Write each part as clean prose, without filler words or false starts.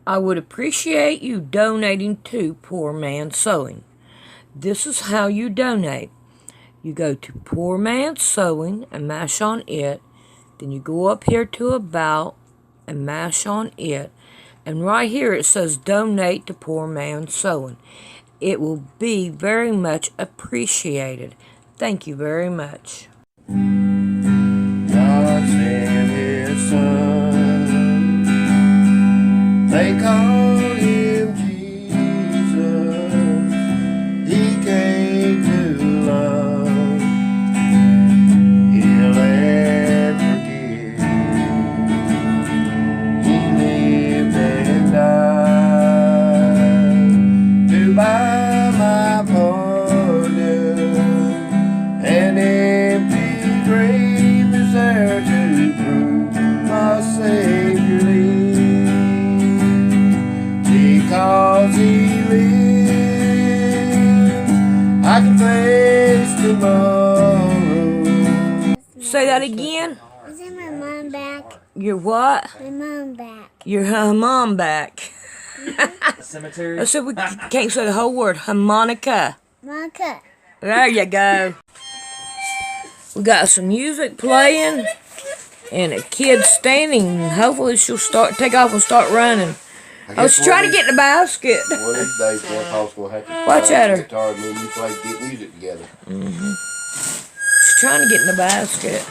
I would appreciate you donating to Poor Man's Sewing. This is how you donate. You go to Poor Man's Sewing and mash on it. Then you go up here to About and mash on it. And right here it says Donate to Poor Man's Sewing. It will be very much appreciated. Thank you very much. God sent his son. They called him Jesus. He came to love, heal and forgive. He lived and died to buy my pardon. An empty grave is there to prove my Savior lives. Because he lives, I can face tomorrow. Say that again. Is it my mom back? Your what? My mom back. Your mom back. Cemetery. I said we can't say the whole word. Harmonica. Monica. There you go. We got some music playing and a kid standing. Hopefully she'll take off and start running. I was trying to get in the basket. One of these days, Grandpa's going to have to Watch play at her. guitar and me and you play get music together. She's trying to get in the basket.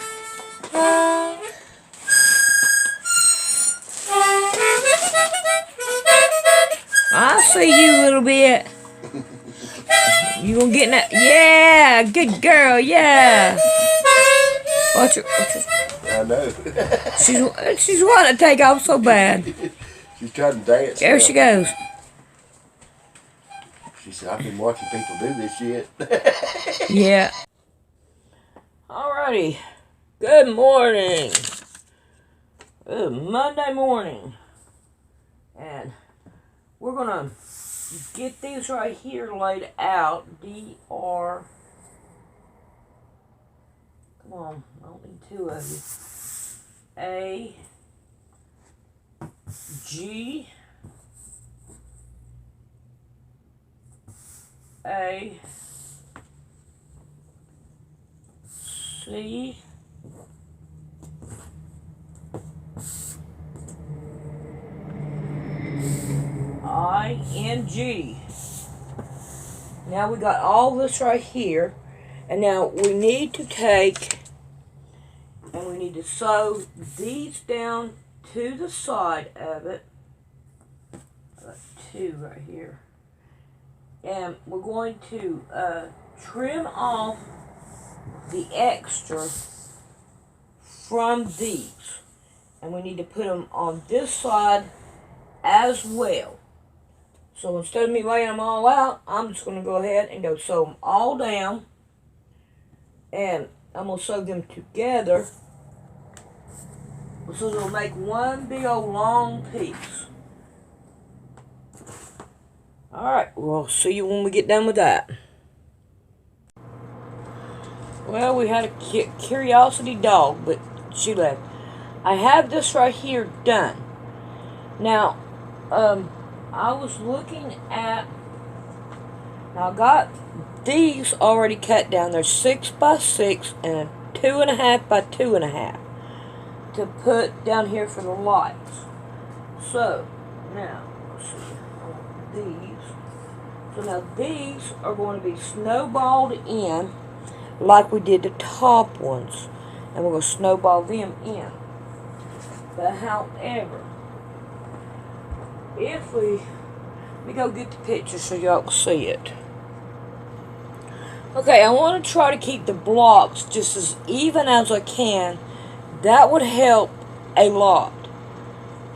I see you a little bit. You gonna get in that? Yeah, good girl, yeah. Watch her. I know. She's wanting to take off so bad. She's trying to dance. There now. she goes. She said, I've been watching people do this shit. Yeah. Alrighty. Good morning. Good Monday morning. And we're gonna get these right here laid out. DR. Come on, I don't need two of you. A. G. A. C. I, N, G. Now we got all this right here. And now we need to take and we need to sew these down to the side of it. I got two right here. And we're going to trim off the extra from these. And we need to put them on this side as well. So instead of me laying them all out, I'm just going to go ahead and go sew them all down. And I'm going to sew them together so it'll make one big old long piece. Alright, we'll see you when we get done with that. Well, we had a curiosity dog, but she left. I have this right here done. Now, I was looking at, now I got these already cut down. They're 6 by 6 and 2.5 by 2.5 to put down here for the lights. So, now, let's see, I want these. So now these are going to be snowballed in like we did the top ones. And we're going to snowball them in. But however, if let me go get the picture so y'all can see it. Okay, I want to try to keep the blocks just as even as I can. That would help a lot.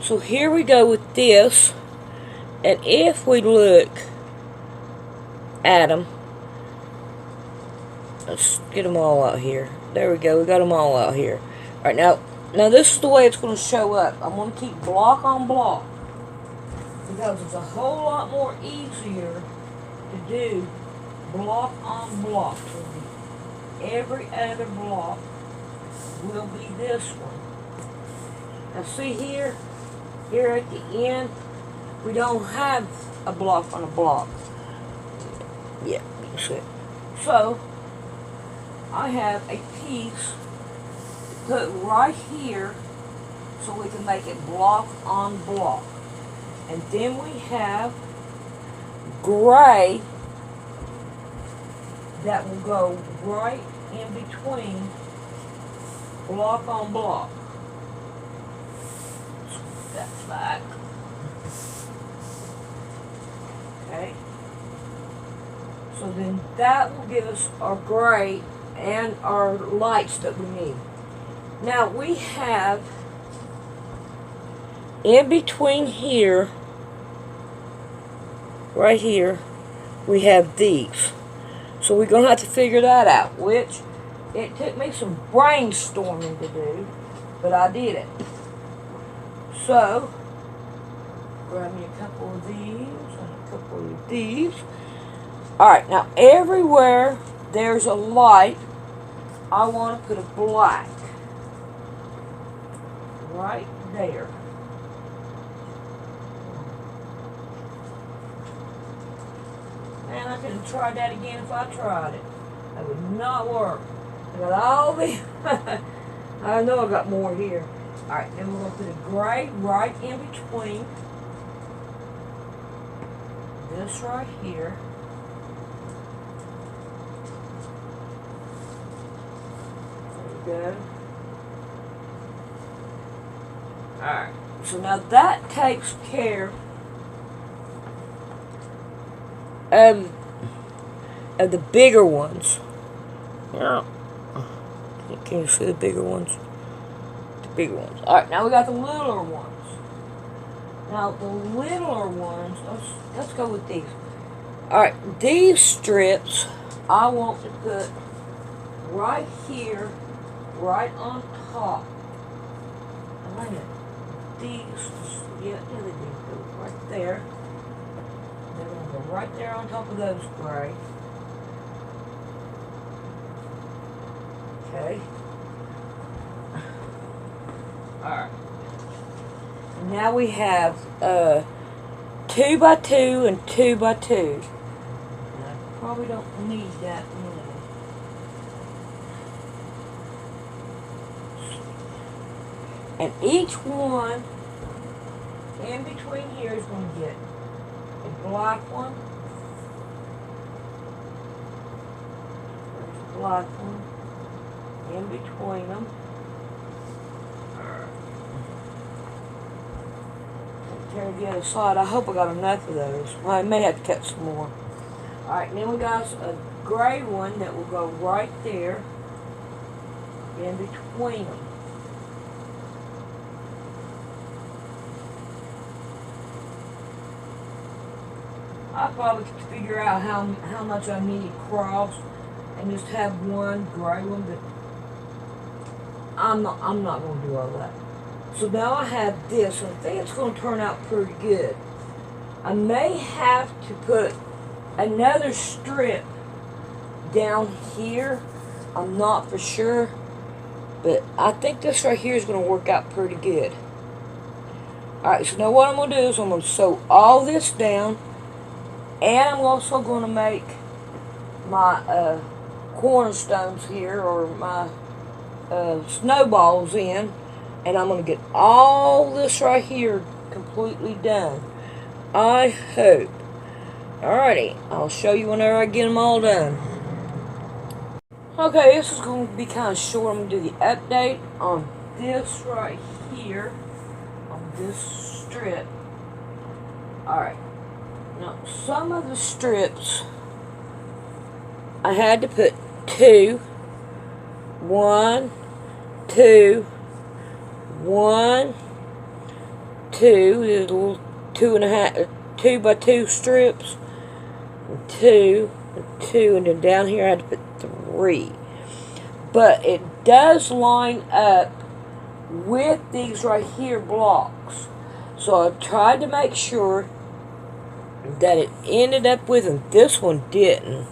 So here we go with this. And if we look at them, let's get them all out here. There we go, we got them all out here. Alright, now this is the way it's going to show up. I'm going to keep block on block, because it's a whole lot more easier to do block on block. Every other block will be this one. Now see here at the end, We don't have a block on a block. Yeah, you can see it. So, I have a piece to put right here so we can make it block on block. And then we have gray that will go right in between block on block. That's back. Okay. So then that will give us our gray and our lights that we need. Now we have in between here, right here, we have these. So we're going to have to figure that out, which it took me some brainstorming to do, but I did it. So, grab me a couple of these and a couple of these. Alright, now everywhere there's a light, I want to put a black right there. Man, I couldn't try that again if I tried it. That would not work. I got all the... I know I got more here. Alright, then we're going to put a gray right in between this right here. There we go. Alright, so now that takes care of the bigger ones. Yeah. Can you see the bigger ones? The bigger ones. Alright, now we got the littler ones. Now the littler ones, let's go with these. Alright, these strips I want to put right here, right on top. And wait a minute. These, yeah, they do. Go right there. They're going to go right there on top of those gray. Okay. Alright. Now we have 2 by 2 and 2 by 2. I probably don't need that many. And each one in between here is going to get a black one. There's a black one in between them. Tear the other side. I hope I got enough of those. Well, I may have to cut some more. Alright, then we got a gray one that will go right there in between them. I probably could figure out how much I need across and just have one gray one, but I'm not going to do all that. So now I have this, and I think it's going to turn out pretty good. I may have to put another strip down here. I'm not for sure, but I think this right here is going to work out pretty good. Alright, so now what I'm going to do is I'm going to sew all this down, and I'm also going to make my cornerstones here, or my snowballs in. And I'm going to get all this right here completely done. I hope. Alrighty, I'll show you whenever I get them all done. Okay, this is going to be kind of short. I'm going to do the update on this right here. On this strip. Alright. Now, some of the strips I had to put 2, 1, 2, 1, 2, little 2 by 2 strips, 2, 2, and then down here I had to put 3. But it does line up with these right here blocks. So I tried to make sure that it ended up with them. This one didn't.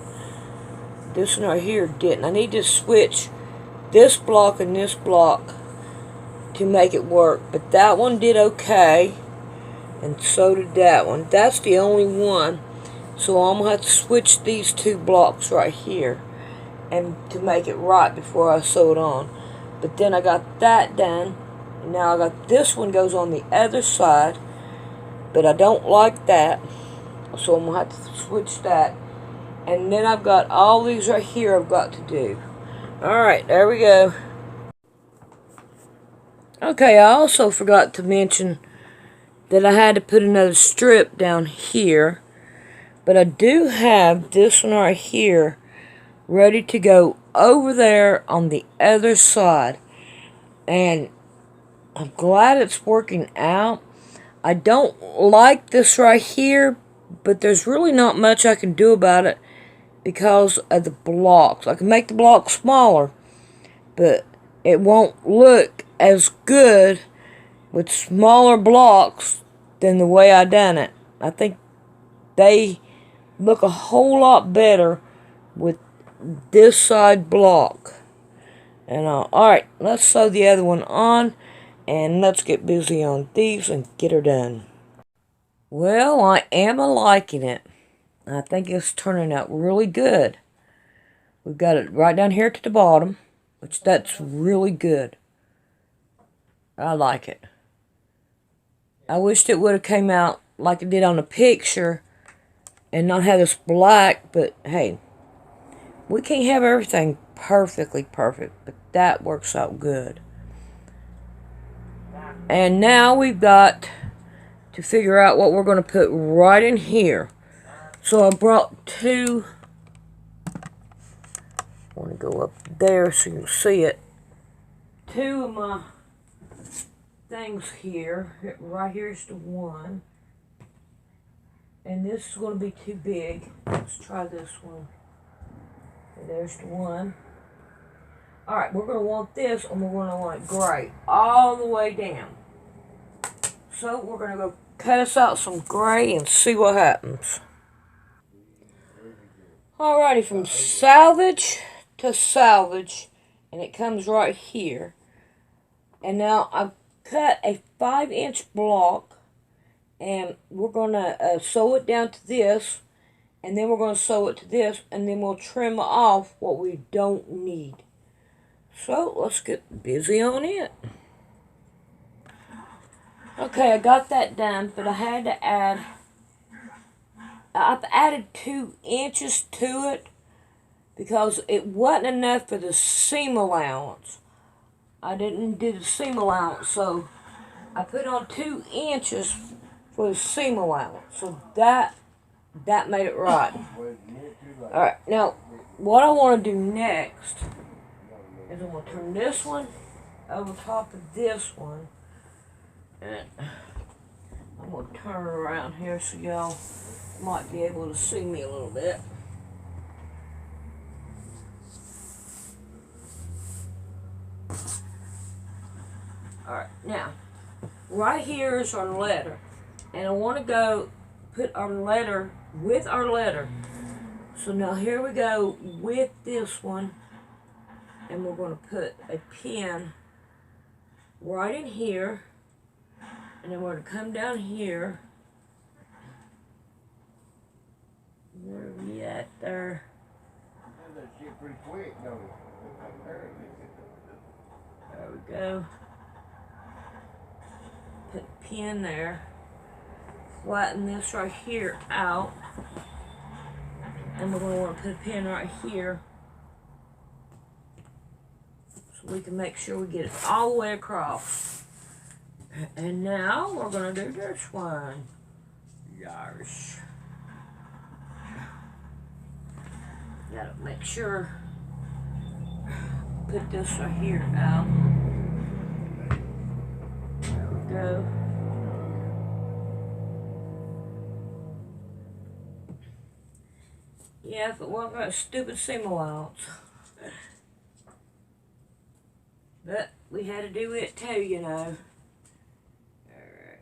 This one right here didn't. I need to switch this block and this block to make it work, but that one did okay. And so did that one. That's the only one. So I'm going to have to switch these two blocks right here and to make it right before I sew it on. But then I got that done. And now I got this one goes on the other side. But I don't like that. So I'm going to have to switch that. And then I've got all these right here I've got to do. Alright, there we go. Okay, I also forgot to mention that I had to put another strip down here. But I do have this one right here ready to go over there on the other side. And I'm glad it's working out. I don't like this right here, but there's really not much I can do about it because of the blocks. I can make the blocks smaller, but it won't look as good with smaller blocks than the way I done it. I think they look a whole lot better with this side block. And alright, let's sew the other one on, and let's get busy on these and get her done. Well, I am liking it. I think it's turning out really good. We've got it right down here to the bottom, which that's really good. I like it. I wished it would have came out like it did on the picture and not have this black, but hey, we can't have everything perfectly perfect, but that works out good. And now we've got to figure out what we're going to put right in here. So I brought two. I want to go up there so you can see it. Two of my things here. Right here's the one. And this is going to be too big. Let's try this one. And there's the one. Alright, we're going to want this, and we're going to want it gray all the way down. So we're going to go cut us out some gray and see what happens. Alrighty, from salvage to salvage, and it comes right here. And now I've cut a 5-inch block, and we're going to sew it down to this, and then we're going to sew it to this, and then we'll trim off what we don't need. So let's get busy on it. Okay, I got that done, but I had to add, I've added 2 inches to it because it wasn't enough for the seam allowance. I didn't do the seam allowance, so I put on 2 inches for the seam allowance. So that made it right. Alright, now what I want to do next is I'm going to turn this one over top of this one. And I'm going to turn around here so y'all might be able to see me a little bit. Alright, now, right here is our letter. And I want to go put our letter with our letter. So now here we go with this one. And we're going to put a pin right in here. And then we're going to come down here. Where are we at there? There we go. Put a pin there. Flatten this right here out. And we're going to want to put a pin right here. So we can make sure we get it all the way across. And now we're going to do this one. Yarish. Gotta make sure. Put this right here out. There we go. Yeah, if it wasn't that stupid seam allowance. But we had to do it too, you know. Alright.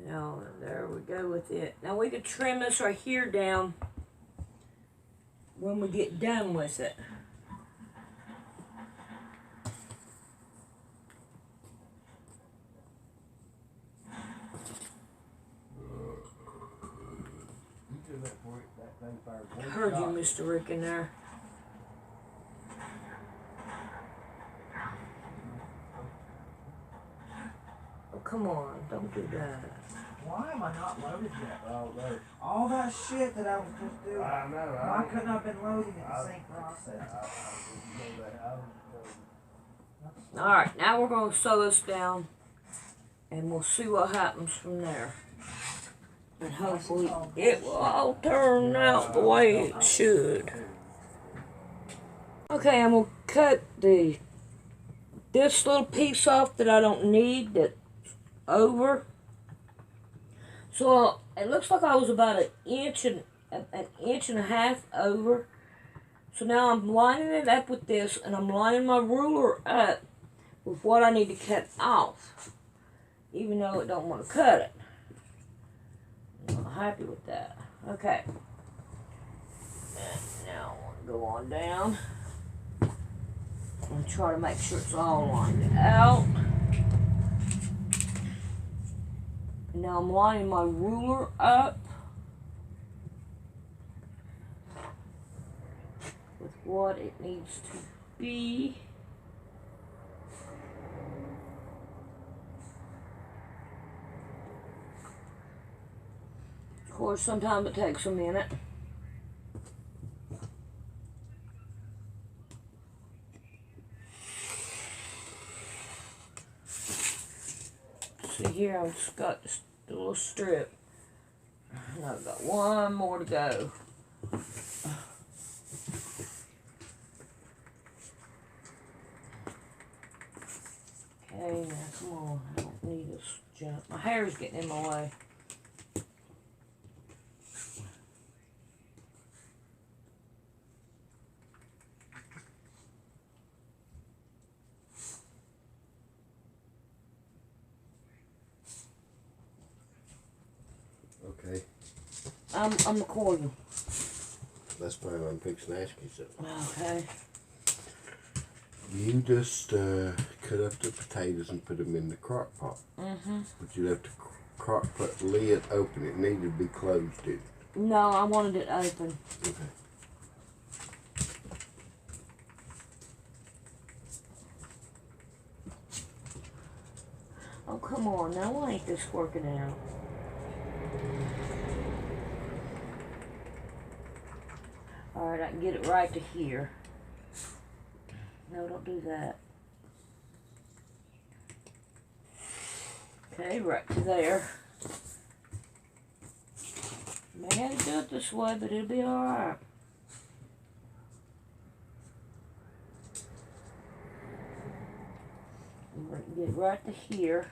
Now, there we go with it. Now we could trim this right here down when we get done with it. I heard you, Mr. Rick, in there. Oh, come on, don't do that. Why am I not loaded yet? All that shit that I was supposed to do. I know. Why couldn't I have been loading at the same process? Alright, now we're going to sew this down. And we'll see what happens from there. And hopefully it will all turn out the way it should. Okay, I'm going to cut this little piece off that I don't need, that's over. So it looks like I was about an inch and a half over. So now I'm lining it up with this, and I'm lining my ruler up with what I need to cut off, even though it don't want to cut it. I'm not happy with that. Okay. And now I want to go on down and try to make sure it's all lined out. Now I'm lining my ruler up with what it needs to be. Of course, sometimes it takes a minute. See here, I've just got this little strip. And I've got one more to go. Okay, now come on. I don't need this junk. My hair's getting in my way. Okay. I'm recording. That's fine. I'm fixing to ask you something. Okay. You just cut up the potatoes and put them in the crock pot. Mm-hmm. But you left the crock pot lid open. It needed to be closed, didn't it? No, I wanted it open. Okay. Oh, come on. Now, why ain't this working out? Alright, I can get it right to here. No, don't do that. Okay, right to there. May have to do it this way, but it'll be alright. I'm going to get it right to here.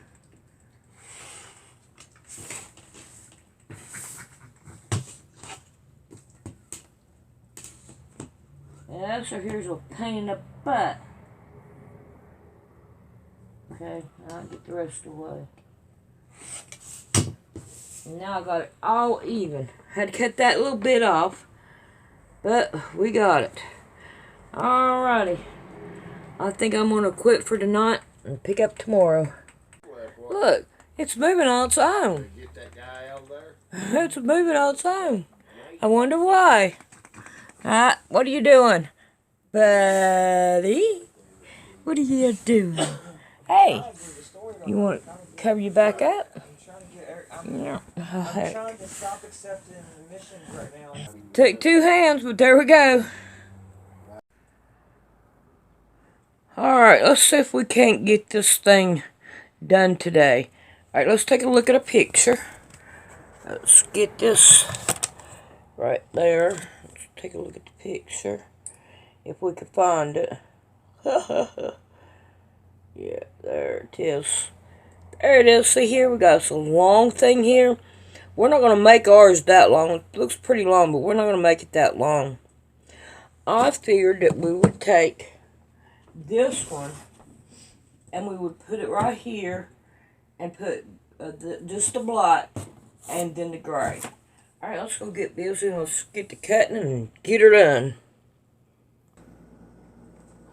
Yeah, so here's a pain in the butt. Okay, now I'll get the rest of the way. And now I got it all even. Had to cut that little bit off, but we got it. Alrighty. I think I'm going to quit for tonight and pick up tomorrow. Look, it's moving on its own. Get that guy out there. It's moving on its own. I wonder why. What are you doing, buddy? What are you doing? Hey, you want to cover your back up? Yeah. I'm trying to stop accepting admissions right now. Took 2 hands, but there we go. Alright, let's see if we can't get this thing done today. Alright, let's take a look at a picture. Let's get this right there. Let's take a look at the picture. If we can find it. Yeah, there it is. There it is. See here, we got this long thing here. We're not going to make ours that long. It looks pretty long, but we're not going to make it that long. I figured that we would take this one and we would put it right here and put just the black and then the gray. Alright, let's go get busy and let's get to cutting and get her done.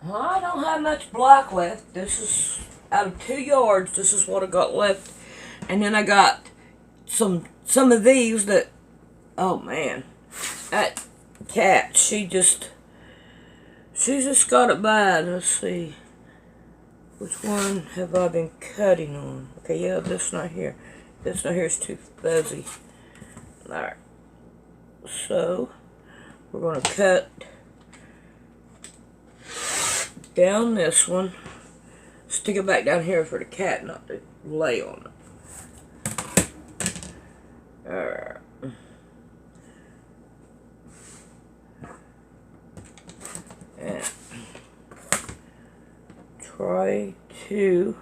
I don't have much black left. This is out of 2 yards. This is what I got left. And then I got some of these that, oh man, That cat, she just got it bad. Let's see. Which one have I been cutting on? Okay, yeah, this one right here. This one right here is too fuzzy. Alright. So, we're going to cut down this one. Stick it back down here for the cat not to lay on it. Alright. And try to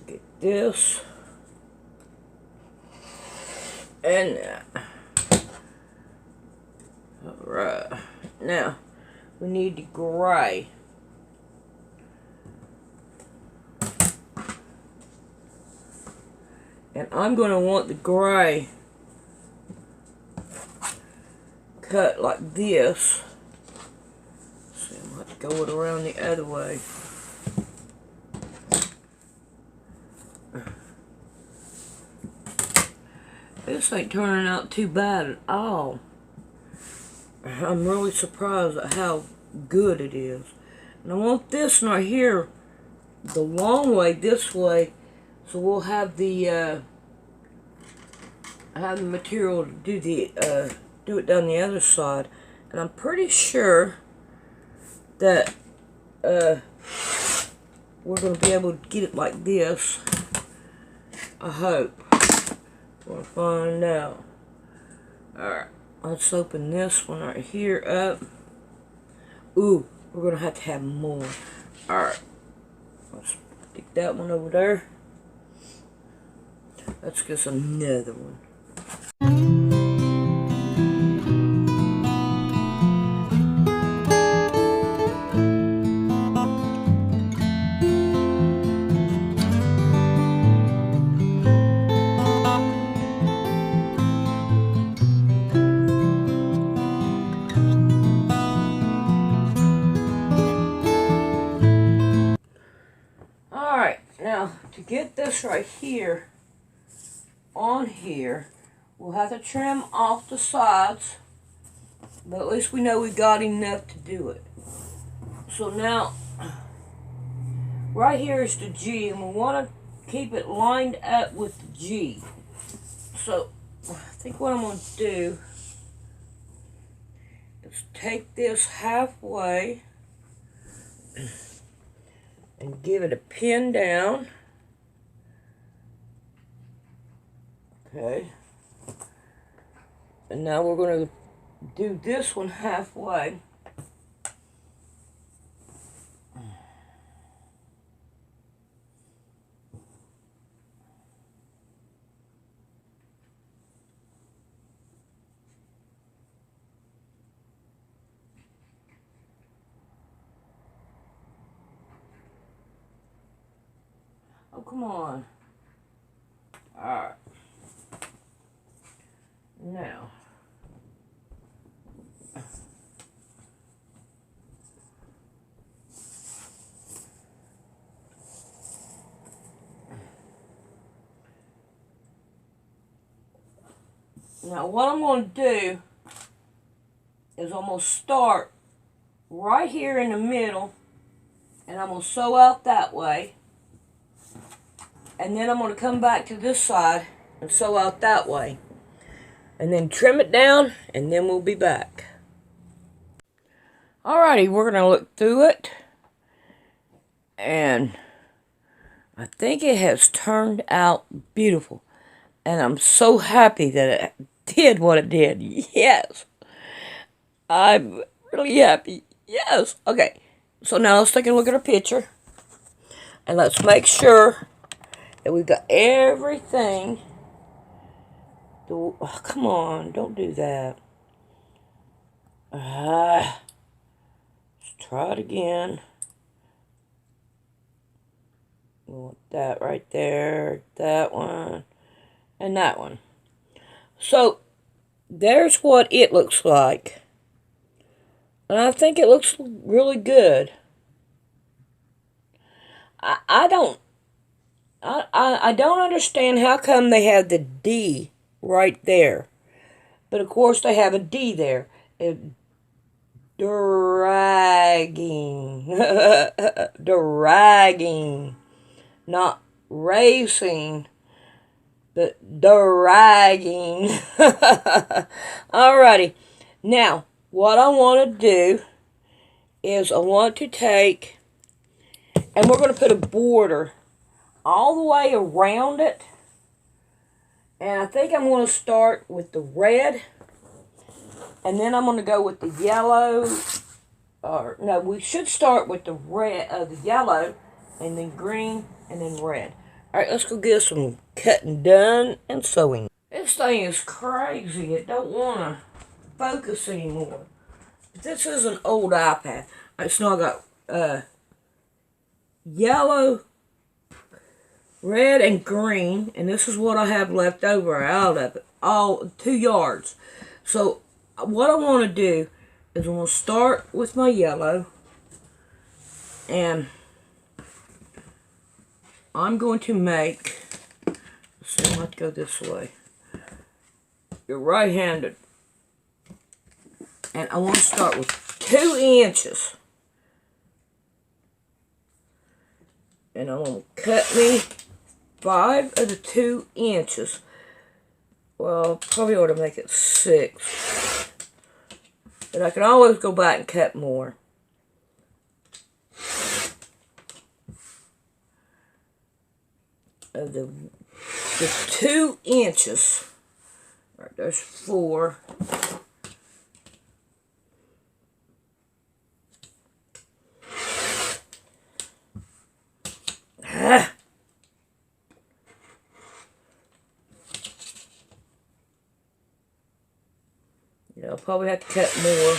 get this and that. Alright. Now, we need the gray. And I'm going to want the gray cut like this. So I'm going to have to go it around the other way. This ain't turning out too bad at all. I'm really surprised at how good it is. And I want this right here the long way this way, so we'll have the material to do the do it down the other side. And I'm pretty sure that we're going to be able to get it like this. I hope. We'll find out. Alright, let's open this one right here up. Ooh, we're going to have more. Alright, let's stick that one over there. Let's get another one. Alright, now to get this right here on here, we'll have to trim off the sides, but at least we know we got enough to do it. So now, right here is the G, and we want to keep it lined up with the G. So, I think what I'm going to do is take this halfway and give it a pin down. Okay. And now we're going to do this one halfway. Oh, come on. Alright. Now. Now what I'm going to do is I'm going to start right here in the middle, and I'm going to sew out that way. And then I'm going to come back to this side and sew out that way. And then trim it down, and then we'll be back. Alrighty, we're going to look through it. And I think it has turned out beautiful. And I'm so happy that it did what it did. Yes. I'm really happy. Yes. Okay. So now let's take a look at our picture. And let's make sure that we've got everything. Oh, come on, don't do that. Let's try it again. We want that right there, that one, and that one. So, there's what it looks like. And I think it looks really good. I don't understand how come they have the D right there. But of course they have a D there. Dragging. Dragging. Not racing, but dragging. Alrighty. Now, what I want to do is I want to take, and we're going to put a border all the way around it. And I think I'm going to start with the red, and then I'm going to go with the yellow. Or no, we should start with the red, the yellow, and then green, and then red. All right, let's go get some cutting done and sewing. This thing is crazy. It don't want to focus anymore. This is an old iPad. All right, so now I got yellow, red, and green, and this is what I have left over out of it. All 2 yards. So what I want to do is I'm going to start with my yellow, and I'm going to make, let's see, let's go this way. You're right-handed. And I want to start with 2 inches. And I'm going to cut me 5 of the 2 inches. Well, probably ought to make it 6. But I can always go back and cut more. Of the 2 inches. All right, there's 4. Yeah, I'll probably have to cut more.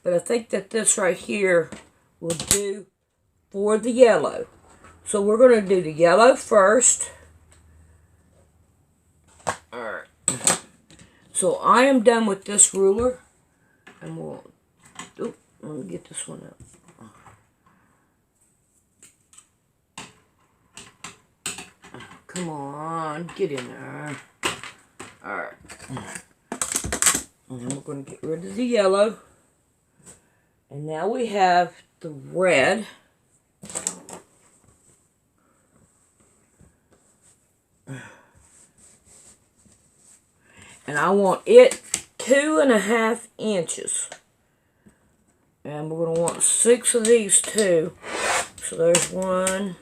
But I think that this right here will do for the yellow. So we're going to do the yellow first. Alright. So I am done with this ruler. And we'll... Oh, let me get this one up. Come on, get in there. Alright. And then we're going to get rid of the yellow. And now we have the red. And I want it 2.5 inches. And we're going to want 6 of these too. So there's 1.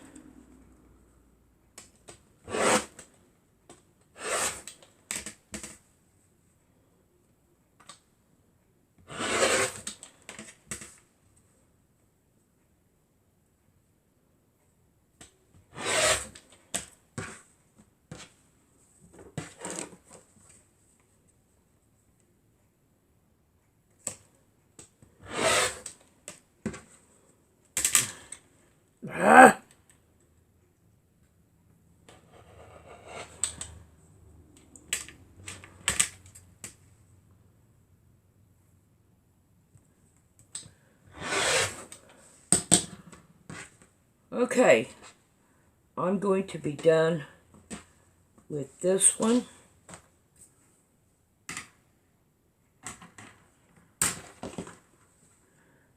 Okay, I'm going to be done with this one.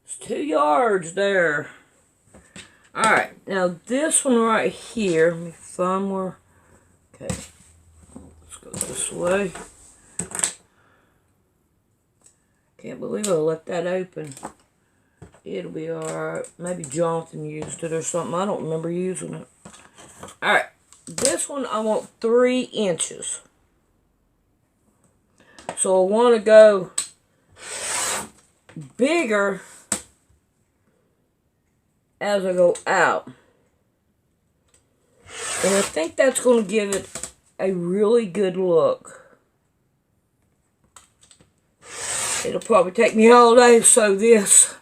It's 2 yards there. Alright, now this one right here, let me find where, okay, let's go this way. Can't believe I left that open. It'll be alright. Maybe Jonathan used it or something. I don't remember using it. Alright. This one I want 3 inches. So I want to go bigger as I go out. And I think that's going to give it a really good look. It'll probably take me all day to sew this.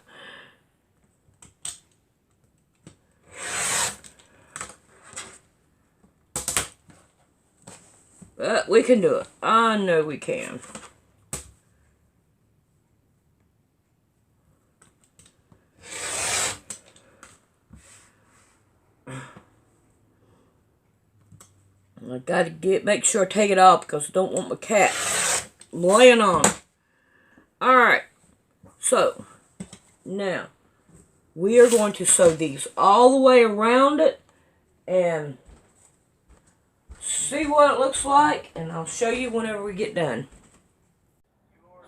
But we can do it. I know we can. I gotta make sure I take it off because I don't want my cat laying on. Alright, so now we are going to sew these all the way around it and see what it looks like, and I'll show you whenever we get done.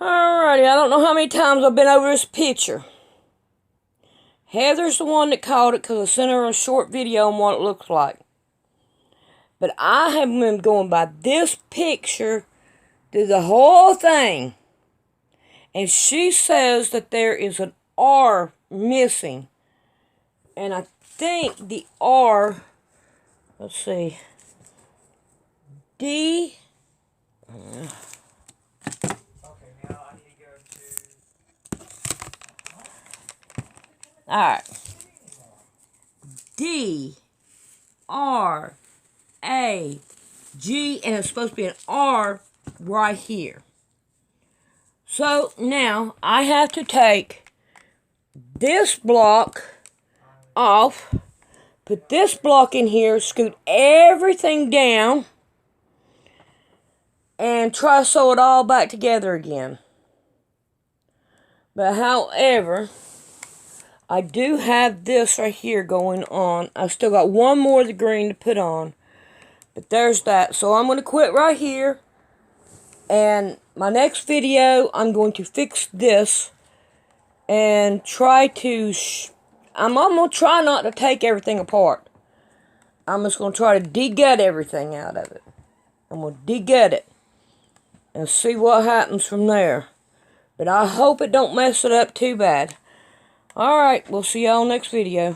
Alrighty, I don't know how many times I've been over this picture. Heather's the one that caught it because I sent her a short video on what it looks like. But I have been going by this picture through the whole thing. And she says that there is an R missing. And I think the R, let's see, D. Okay, now I need to go to. Alright. D, R, A, G, and it's supposed to be an R right here. So now I have to take this block off, put this block in here, scoot everything down, and try to sew it all back together again. But however, I do have this right here going on. I've still got one more of the green to put on. But there's that. So I'm going to quit right here. And my next video, I'm going to fix this. And try to... I'm going to try not to take everything apart. I'm just going to try to de-gut everything out of it. I'm going to de-gut it. And see what happens from there. But I hope it don't mess it up too bad. Alright, we'll see y'all next video.